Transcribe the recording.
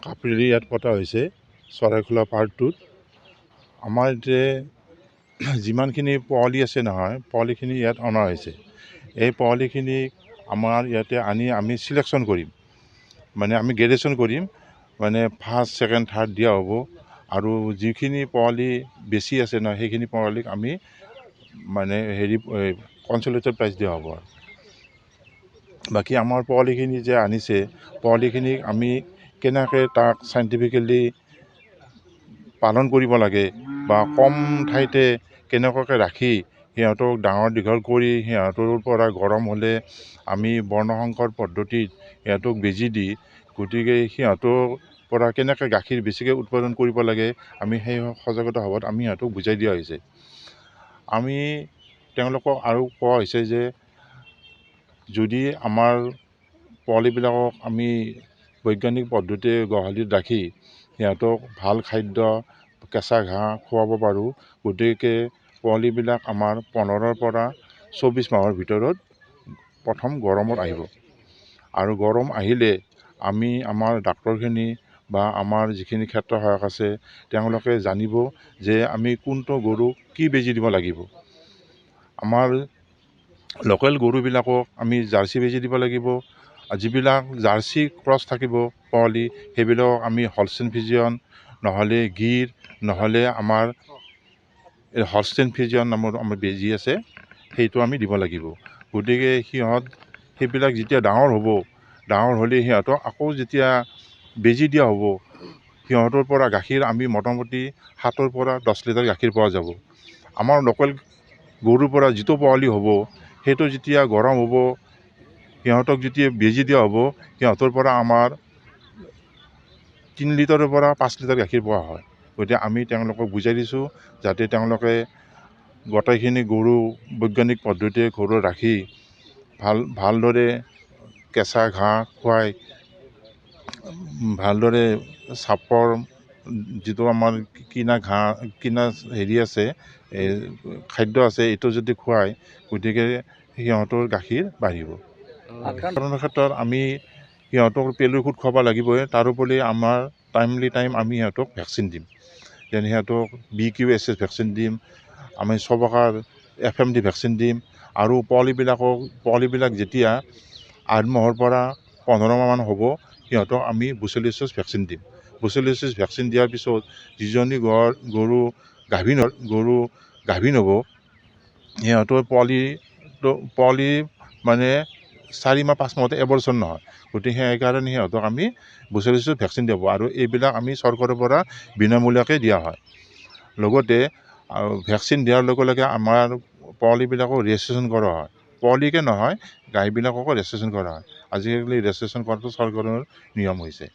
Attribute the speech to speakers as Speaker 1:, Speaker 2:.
Speaker 1: কাপৰি ইয়াত পতা হৈছে চৰাইখোলা পাৰ্ট 2ত। আমাৰ এতিয়া যিমানখিনি পোৱালি আছে নহয়, পোৱালিখিনি ইয়াত অনা হৈছে। এই পোৱালিখিনি আমাৰ ইয়াতে আনি আমি চিলেকশ্যন কৰিম, মানে আমি গ্ৰেডেশ্যন কৰিম, মানে ফাৰ্ষ্ট ছেকেণ্ড থাৰ্ড দিয়া হ'ব। আৰু যিখিনি পোৱালি বেছি আছে নহয়, সেইখিনি পোৱালিক আমি মানে কনচলেটেড প্ৰাইজ দিয়া হ'ব। আৰু বাকী আমাৰ পোৱালিখিনি যে আনিছে, পোৱালিখিনিক আমি কেনেকৈ তাক চাইণ্টিফিকেলি পালন কৰিব লাগে বা কম ঠাইতে কেনেকুৱাকৈ ৰাখি সিহঁতক ডাঙৰ দীঘল কৰি সিহঁতৰ পৰা গৰম হ'লে আমি বৰ্ণসংকৰ পদ্ধতিত সিহঁতক বেজী দি, গতিকে সিহঁতৰ পৰা কেনেকৈ গাখীৰ বেছিকৈ উৎপাদন কৰিব লাগে আমি সেই সজাগতা সভাত আমি সিহঁতক বুজাই দিয়া হৈছে। আমি তেওঁলোকক আৰু কোৱা হৈছে যে যদি আমাৰ পোৱালিবিলাকক আমি বৈজ্ঞানিক পদ্ধতিৰে গোহালিত ৰাখি সিহঁতক ভাল খাদ্য, কেঁচা ঘাঁহ খুৱাব পাৰোঁ, গতিকে পোৱালিবিলাক আমাৰ 15ৰ পৰা 24 মাহৰ ভিতৰত প্ৰথম গৰমত আহিব। আৰু গৰম আহিলে আমি আমাৰ ডাক্তৰখিনি বা আমাৰ যিখিনি ক্ষেত্ৰ সহায়ক আছে তেওঁলোকে জানিব যে আমি কোনটো গৰুক কি বেজী দিব লাগিব। আমাৰ লোকেল গৰুবিলাকক আমি জাৰ্চি বেজী দিব লাগিব। যিবিলাক জাৰ্চি ক্ৰছ থাকিব পোৱালি, সেইবিলাকক আমি হলষ্টেইন ফ্ৰিজিয়ান নহ'লে গিৰ নহ'লে আমাৰ হলষ্টেইন ফ্ৰিজিয়ান নামৰ আমাৰ বেজী আছে, সেইটো আমি দিব লাগিব। গতিকে সেইবিলাক যেতিয়া ডাঙৰ হ'ব, ডাঙৰ হ'লে সিহঁতক আকৌ যেতিয়া বেজী দিয়া হ'ব, সিহঁতৰ পৰা গাখীৰ আমি মোটামুটি 7ৰ পৰা 10 লিটাৰ গাখীৰ পোৱা যাব। আমাৰ লোকেল গৰুৰ পৰা যিটো পোৱালি হ'ব, সেইটো যেতিয়া গৰম হ'ব, সিহঁতক যেতিয়া বেজী দিয়া হ'ব, সিহঁতৰ পৰা আমাৰ 3 লিটাৰৰ পৰা 5 লিটাৰ গাখীৰ পোৱা হয়। গতিকে আমি তেওঁলোকক বুজাই দিছোঁ যাতে তেওঁলোকে গোটেইখিনি গৰু বৈজ্ঞানিক পদ্ধতিৰে ঘৰত ৰাখি ভালদৰে কেঁচা ঘাঁহ খুৱাই, ভালদৰে চাপৰ যিটো আমাৰ কিনা আছে খাদ্য আছে, এইটো যদি খুৱায়, গতিকে সিহঁতৰ গাখীৰ বাঢ়িব। আক্ৰান্তৰ ক্ষেত্ৰত আমি সিহঁতক পেলুৰ ঔষধ খুৱাব লাগিবই। তাৰোপৰি আমাৰ টাইম আমি সিহঁতক ভেকচিন দিম, যেনে সিহঁতক BQSS ভেকচিন দিম, আমি চবকাৰ FMD ভেকচিন দিম। আৰু পোৱালিবিলাক যেতিয়া 8 মাহৰ পৰা 15 মাহমান হ'ব, সিহঁতক আমি বুচেলিয়াছিছ ভেকচিন দিম। বুচেলিয়াছিছ ভেকচিন দিয়াৰ পিছত যিজনী গৰু গাভিন হ'ব, সিহঁতৰ পোৱালি মানে 4 মাহ 5 মাহতে এবৰ্চন নহয়। গতিকে সেইকাৰণে সিহঁতক আমি বুচেলিয়াছিছ ভেকচিন দিব। আৰু এইবিলাক আমি চৰকাৰৰ পৰা বিনামূলীয়াকৈ দিয়া হয়। লগতে ভেকচিন দিয়াৰ লগে লগে আমাৰ পোৱালিবিলাকো ৰেজিষ্ট্ৰেশ্যন কৰা হয়। পোৱালিকে নহয়, গাইবিলাককো ৰেজিষ্ট্ৰেশ্যন কৰা হয়। আজিকালি ৰেজিষ্ট্ৰেশ্যন কৰাটো চৰকাৰৰ নিয়ম হৈছে।